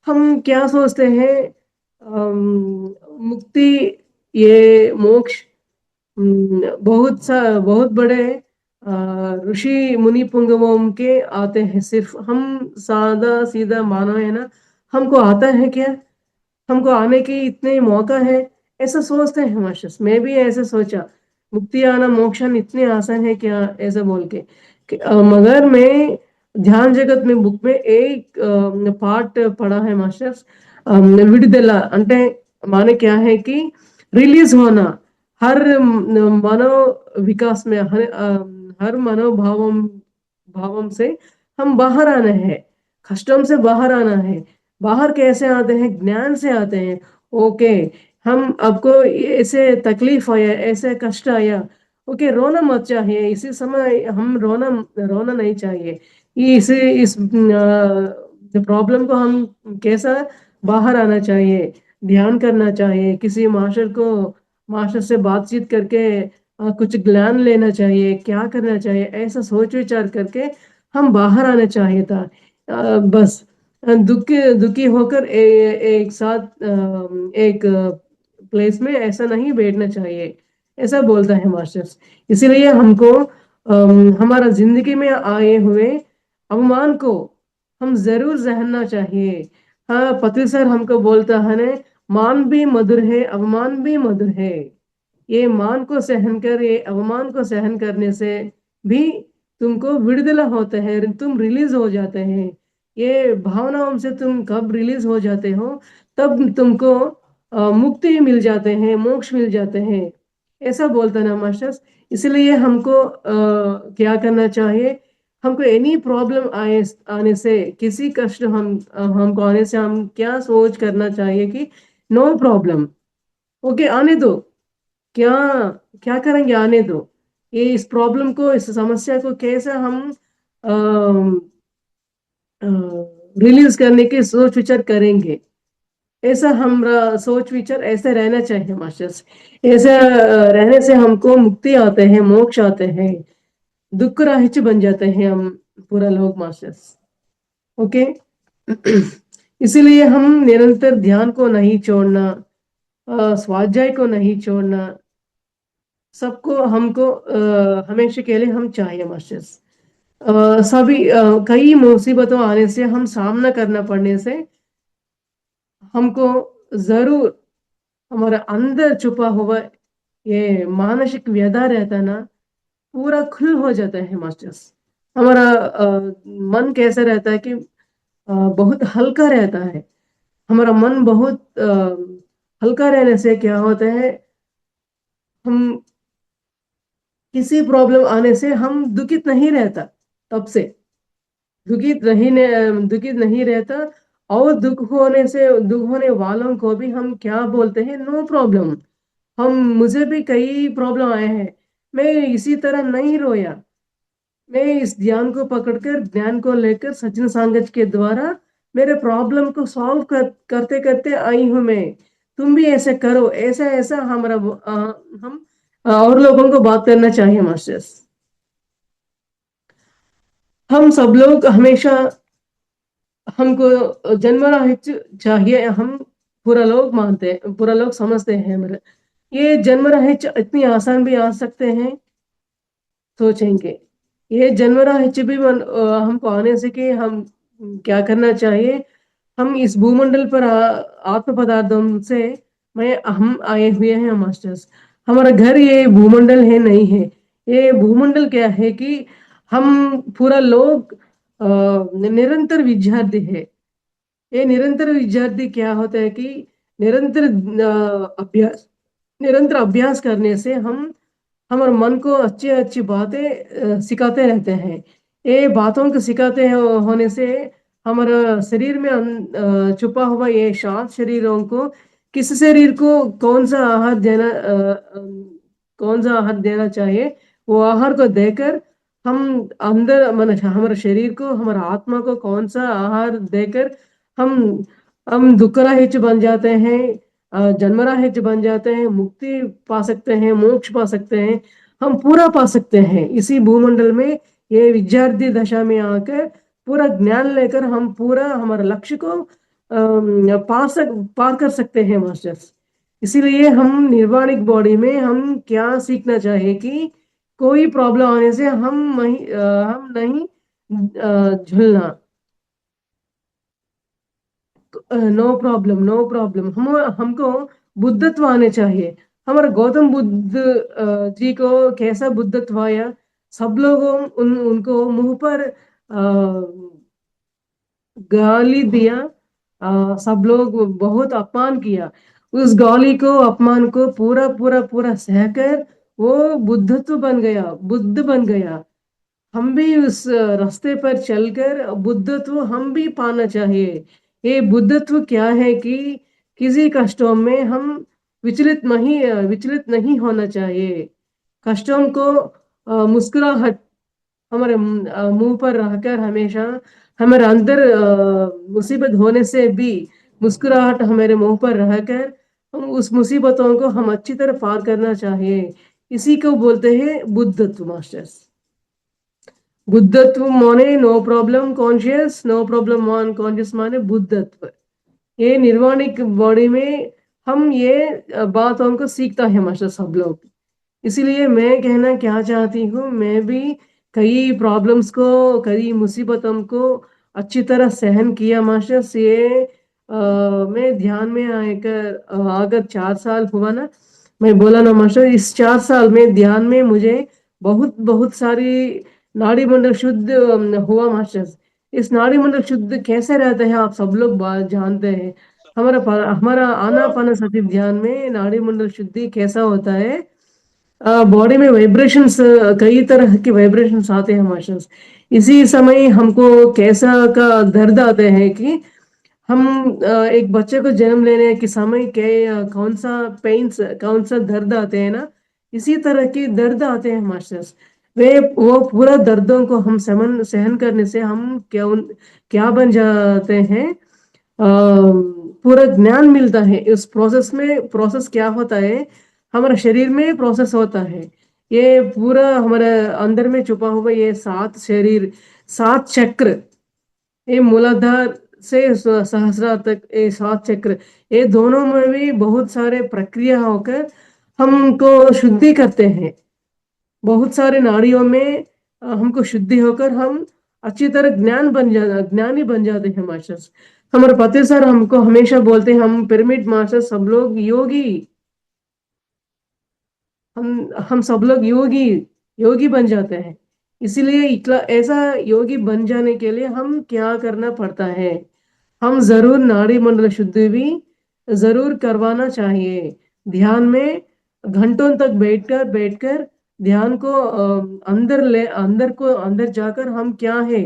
A: हम क्या सोचते हैं, मुक्ति, ये मोक्ष बहुत बड़े ऋषि मुनि पुंगवों के आते हैं। सिर्फ हम सादा सीधा मानव है ना, हमको आता है क्या, हमको आने की इतने मौका है, ऐसा सोचते हैं मास्टर्स। मैं भी ऐसे सोचा, मुक्ति आना मोक्षन इतने आसान है क्या, ऐसा बोल के मगर मैं ध्यान जगत में बुक में एक पार्ट पढ़ा है मास्टर्स। विడుదల అంటే माने क्या है कि रिलीज होना, हर मनो विकास में, हर मनोभावों भावों से हम बाहर आना है, कष्टों से बाहर आना है। बाहर कैसे आते हैं, ज्ञान से आते हैं। ओके, हम आपको ऐसे तकलीफ आया, ऐसे कष्ट आया, ओके रोना मत चाहिए, इसी समय हम रोना रोना नहीं चाहिए। इस प्रॉब्लम को हम कैसा बाहर आना चाहिए, ध्यान करना चाहिए, किसी मास्टर से बातचीत करके कुछ ज्ञान लेना चाहिए, क्या करना चाहिए, ऐसा सोच विचार करके हम बाहर आना चाहिए था। बस दुखी दुखी होकर एक साथ एक प्लेस में ऐसा नहीं बैठना चाहिए, ऐसा बोलता है मास्टर्स। इसीलिए हमको हमारा जिंदगी में आए हुए अवमान को हम जरूर सहना चाहिए। हाँ, पति सर हमको बोलता है ने, मान भी मधुर है, अवमान भी मधुर है। ये मान को सहन कर, ये अवमान को सहन करने से भी तुमको विడుదల होता है, तुम रिलीज हो जाते हैं। ये भावनाओं से तुम कब रिलीज हो जाते हो, तब तुमको मुक्ति मिल जाते हैं, मोक्ष मिल जाते हैं, ऐसा बोलता ना मास्टर्स। इसलिए हमको क्या करना चाहिए, हमको एनी प्रॉब्लम आने से, किसी कष्ट हमको आने से हम क्या सोच करना चाहिए कि नो प्रॉब्लम, ओके आने दो, क्या क्या करेंगे, आने दो। ये इस प्रॉब्लम को, इस समस्या को कैसे हम रिलीज करने की सोच विचार करेंगे, ऐसा हमारा सोच विचार ऐसे रहना चाहिए मास्टर्स। ऐसा रहने से हमको मुक्ति आते हैं, मोक्ष आते हैं, दुख राहिच बन जाते हैं हम पूरा लोग मास्टर्स। ओके इसीलिए हम निरंतर ध्यान को नहीं छोड़ना, स्वाध्याय को नहीं छोड़ना, सबको हमको हमेशा के लिए हम चाहिए मास्टर्स। सभी कई मुसीबतों आने से, हम सामना करना पड़ने से हमको जरूर हमारा अंदर छुपा हुआ ये मानसिक व्यथा रहता है ना, पूरा खुल हो जाता है मास्टर्स। हमारा मन कैसा रहता है कि बहुत हल्का रहता है। हमारा मन बहुत हल्का रहने से क्या होता है, हम किसी प्रॉब्लम आने से हम दुखित नहीं रहता, तब से दुखित नहीं रहता। और दुख होने वालों को भी हम क्या बोलते हैं, नो प्रॉब्लम। हम मुझे भी कई प्रॉब्लम आए हैं, मैं इसी तरह नहीं रोया। मैं इस ध्यान को पकड़कर, ज्ञान को लेकर सचिन सांगत के द्वारा मेरे प्रॉब्लम को सॉल्व करते करते आई हूं मैं। तुम भी ऐसे करो, ऐसा ऐसा हमारा हम और लोगों को बात करना चाहिए मास्टर्स। हम सब लोग हमेशा, हमको जन्मराहित्य चाहिए, हम पूरा लोग मानते हैं, पूरा लोग समझते हैं मेरे। ये जन्मराहित्य इतनी आसान भी आ सकते हैं, सोचेंगे ये जन्मराहित्य भी हमको आने से कि हम क्या करना चाहिए, हम इस भूमंडल पर आत्म पदार्थों से मैं हम आए हुए हैं मास्टर्स। हमारा घर ये भूमंडल है नहीं है। ये भूमंडल क्या है कि हम पूरा लोग निरंतर विद्यार्थी है। ये निरंतर विद्यार्थी क्या होता है कि निरंतर अभ्यास निरंतर अभ्यास करने से हम हमारे मन को अच्छी अच्छी बातें सिखाते रहते हैं। ये बातों को सिखाते होने से हमारा शरीर में छुपा हुआ ये शांत शरीरों को किस शरीर को कौन सा आहार देना चाहिए, वो आहार को देकर हम अंदर मन हमारे शरीर को हमारा आत्मा को कौन सा आहार देकर हम हम दुखराहित बन जाते हैं, जन्मराहित बन जाते हैं, मुक्ति पा सकते हैं, मोक्ष पा सकते हैं, हम पूरा पा सकते हैं इसी भूमंडल में। ये विद्यार्थी दशा में आकर पूरा ज्ञान लेकर हम पूरा हमारे लक्ष्य को पार कर सकते हैं मास्टर्स। इसीलिए हम निर्वाणिक बॉडी में हम क्या सीखना चाहिए कि कोई प्रॉब्लम आने से हम नहीं झुलना। No problem, no problem. हम हमको बुद्धत्व आने चाहिए। हमारे गौतम बुद्ध जी को कैसा बुद्धत्व आया? सब लोगों उनको मुंह पर गाली दिया, सब लोग बहुत अपमान किया। उस गाली को अपमान को पूरा पूरा पूरा सहकर वो बुद्धत्व बन गया, बुद्ध बन गया। हम भी उस रास्ते पर चलकर बुद्धत्व हम भी पाना चाहिए। ये बुद्धत्व क्या है कि किसी कष्टों में हम विचलित नहीं होना चाहिए। कष्टों को मुस्कुराहट हमारे मुंह पर रहकर हमेशा हमारे अंदर मुसीबत होने से भी मुस्कुराहट हमारे मुंह पर रहकर हम उस मुसीबतों को हम अच्छी तरह पार करना चाहिए। इसी को बोलते हैं बुद्धत्व मास्टर्स। बुद्धत्व माने no problem conscious, no problem one conscious माने बुद्धत्व। ये निर्वाणिक बॉडी में हम ये बातों को सीखता है मास्टर सब लोग। इसीलिए मैं कहना क्या चाहती हूँ, मैं भी कई प्रॉब्लम्स को कई मुसीबतों को अच्छी तरह सहन किया मास्टर्स। ये मैं ध्यान में आकर 4 साल हुआ ना, मैं बोला ना मास्टर, इस 4 साल में ध्यान में मुझे बहुत बहुत सारी नाड़ी मंडल शुद्ध हुआ मास्टर्स। इस नाड़ी मंडल शुद्ध कैसे रहते हैं आप सब लोग जानते हैं। हमारा आनापान सति ध्यान में नाड़ी मंडल शुद्धि कैसा होता है? बॉडी में वाइब्रेशंस, कई तरह के वाइब्रेशंस आते हैं मास्टर्स। इसी समय हमको कैसा का दर्द आते हैं कि हम एक बच्चे को जन्म लेने के समय के कौन सा पेन्स कौन सा दर्द आते हैं ना, इसी तरह के दर्द आते हैं मास्टर्स। वे वो पूरा दर्दों को हम सहन करने से हम क्या बन जाते हैं? पूरा ज्ञान मिलता है इस प्रोसेस में। प्रोसेस क्या होता है? हमारे शरीर में प्रोसेस होता है। ये पूरा हमारे अंदर में छुपा हुआ ये 7 शरीर, 7 चक्र, ये मूलाधार से सहस्रार तक ये 7 चक्र, ये दोनों में भी बहुत सारे प्रक्रिया होकर हमको शुद्धि करते हैं। बहुत सारे नाड़ियों में हमको शुद्धि होकर हम अच्छी तरह ज्ञानी बन जाते हैं मास्टर्स। हमारे पति सर हमको हमेशा बोलते हैं हम पिरामिड मास्टर सब लोग योगी, हम सब लोग योगी योगी बन जाते हैं। इसीलिए इतना ऐसा योगी बन जाने के लिए हम क्या करना पड़ता है? हम जरूर नाड़ी मंडल शुद्धि भी जरूर करवाना चाहिए। ध्यान में घंटों तक बैठकर बैठकर ध्यान को अंदर जाकर हम क्या है,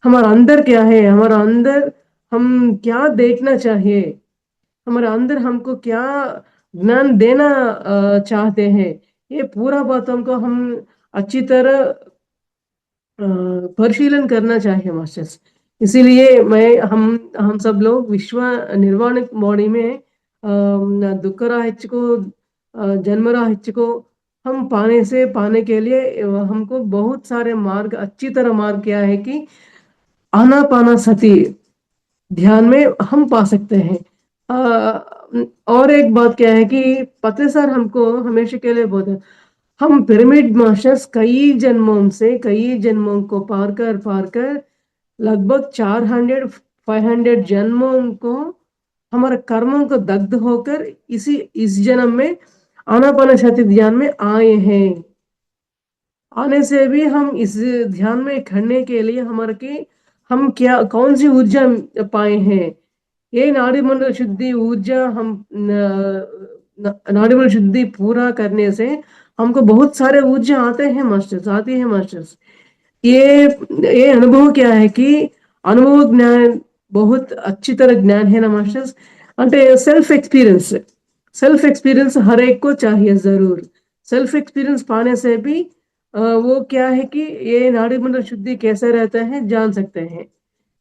A: हमारा अंदर क्या है, हमारा अंदर हम क्या देखना चाहिए, हमारे अंदर हमको क्या ज्ञान देना चाहते हैं, ये पूरा बातों को हम अच्छी तरह परिशीलन करना चाहिए मास्टर्स। इसीलिए हम सब लोग विश्व निर्वाण बॉडी में दुखरा हिच को जन्मरा हिच को हम पाने के लिए हमको बहुत सारे मार्ग, अच्छी तरह मार्ग क्या है कि आनापाना सती ध्यान में हम पा सकते हैं। और एक बात क्या है कि पते सर हमको हमेशा के लिए बोलते हैं हम पिरामिड मास्टर्स कई जन्मों को पार कर लगभग 400 500 जन्मों को हमारे कर्मों को दग्ध होकर इस जन्म में आनापानसति ध्यान में आए हैं। आने से भी हम इस ध्यान में खड़ने के लिए हमारे की हम क्या कौन सी ऊर्जा पाए हैं। ये नाड़ी मंडल शुद्धि ऊर्जा हम नाड़ी मंडल शुद्धि पूरा करने से हमको बहुत सारे ऊर्जा आते हैं मास्टर्स, आती है मास्टर्स। ये अनुभव क्या है कि अनुभव ज्ञान बहुत अच्छी तरह ज्ञान है ना मास्टर्स। అంటే सेल्फ एक्सपीरियंस हर एक को चाहिए जरूर। सेल्फ एक्सपीरियंस पाने से भी वो क्या है कि ये नाड़ी मंडल शुद्धि कैसे रहता है जान सकते हैं,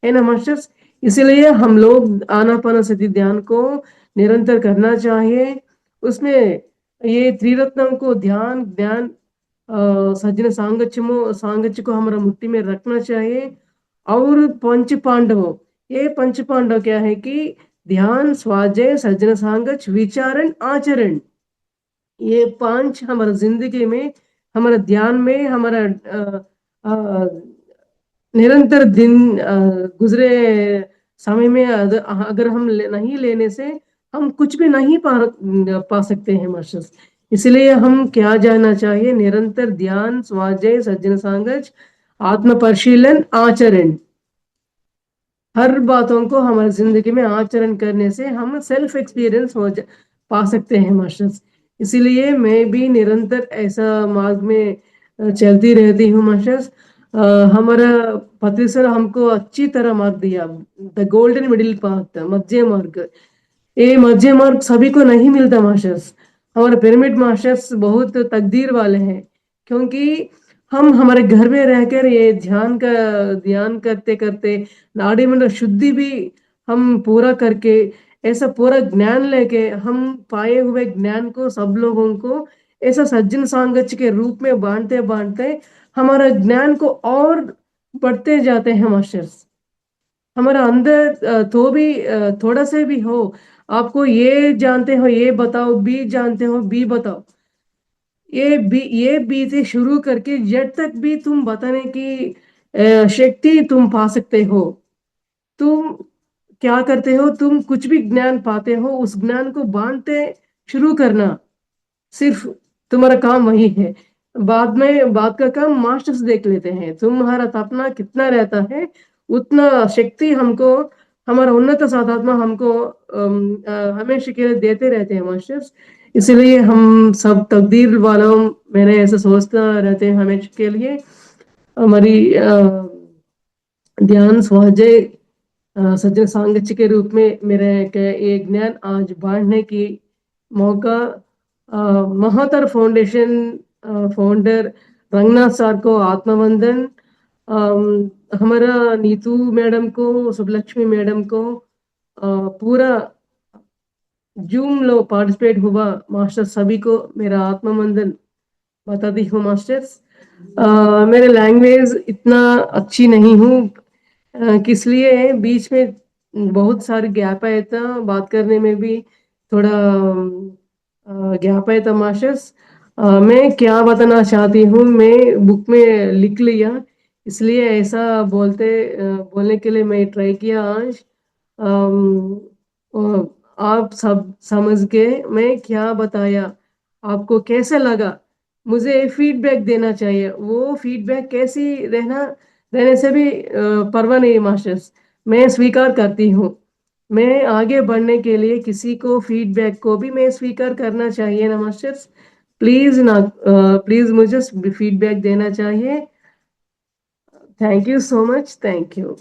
A: है ना मास्टर्स। इसीलिए हम लोग आनापानसति ध्यान को निरंतर करना चाहिए। उसमें ये त्रिरत्नम को ध्यान ध्यान सज्जन सांगत्य को हमारा मुट्ठी में रखना चाहिए। और पंच पांडवों, ये पंच पांडव क्या है कि ध्यान स्वाध्याय सज्जन सांगत्य विचारण आचरण, ये पांच हमारा जिंदगी में हमारा ध्यान में हमारा निरंतर दिन गुजरे समय में अगर हम नहीं लेने से हम कुछ भी नहीं पा सकते हैं मास्टर्स। इसलिए हम क्या जानना चाहिए, निरंतर ध्यान स्वाध्याय सज्जन सांगत्य आत्म परिशीलन आचरण, हर बातों को हमारी जिंदगी में आचरण करने से हम सेल्फ एक्सपीरियंस पा सकते हैं मास्टर्स। इसीलिए मैं भी निरंतर ऐसा मार्ग में चलती रहती हूँ मास्टर्स। हमारा पति सर हमको अच्छी तरह मार्ग दिया, द गोल्डन मिडिल पाथ, मध्य मार्ग। ये मध्य मार्ग सभी को नहीं मिलता मास्टर्स। हमारे पिरामिड मास्टर्स बहुत तकदीर वाले हैं, क्योंकि हम हमारे घर में रहकर ये ध्यान करते करते नाड़ी मंडल शुद्धि भी हम पूरा करके ऐसा पूरा ज्ञान लेके हम पाए हुए ज्ञान को सब लोगों को ऐसा सज्जन सांगत्य के रूप में बांटते बांटते हमारा ज्ञान को और बढ़ते जाते हैं मास्टर्स। हमारा अंदर तो भी थोड़ा से भी हो, आपको ये जानते हो ये बताओ, बी जानते हो बी बताओ, ये बी से शुरू करके जेड तक भी तुम बताने की शक्ति तुम पा सकते हो। तुम क्या करते हो, तुम कुछ भी ज्ञान पाते हो उस ज्ञान को बांटते शुरू करना, सिर्फ तुम्हारा काम वही है। बाद में बात का काम मास्टर्स देख लेते हैं, तुम्हारा सपना कितना रहता है उतना शक्ति हमको हमारा उन्नत साधात्मा हमको हमेशा के लिए देते रहते हैं मास्टर्स। इसलिए हम सब तकदीर वालों मैंने ऐसा सोचता रहते हैं हमेशा के लिए। हमारी ध्यान स्वाध्याय सज्जन सांगत्य के रूप में मेरे ये ज्ञान आज बांटने की मौका महातर फाउंडेशन फाउंडर रंगनाथ सर को आत्मवंदन, हमारा नीतू मैडम को, सुबलक्ष्मी मैडम को, पूरा जूम लो पार्टिसिपेट हुआ मास्टर सभी को मेरा आत्मवंदन बताती हूँ मास्टर्स। मेरे लैंग्वेज इतना अच्छी नहीं हूँ, किस लिए बीच में बहुत सारे गैप आया था, बात करने में भी थोड़ा गैप आया था मास्टर्स। मैं क्या बताना चाहती हूँ मैं बुक में लिख लिया, इसलिए ऐसा बोलने के लिए मैं ट्राई किया आज। आप सब समझ के मैं क्या बताया आपको कैसा लगा, मुझे फीडबैक देना चाहिए। वो फीडबैक कैसी रहने से भी परवाह नहीं मास्टर्स, मैं स्वीकार करती हूँ। मैं आगे बढ़ने के लिए किसी को फीडबैक को भी मैं स्वीकार करना चाहिए ना मास्टर्स। प्लीज मुझे फीडबैक देना चाहिए। Thank you so much, thank you.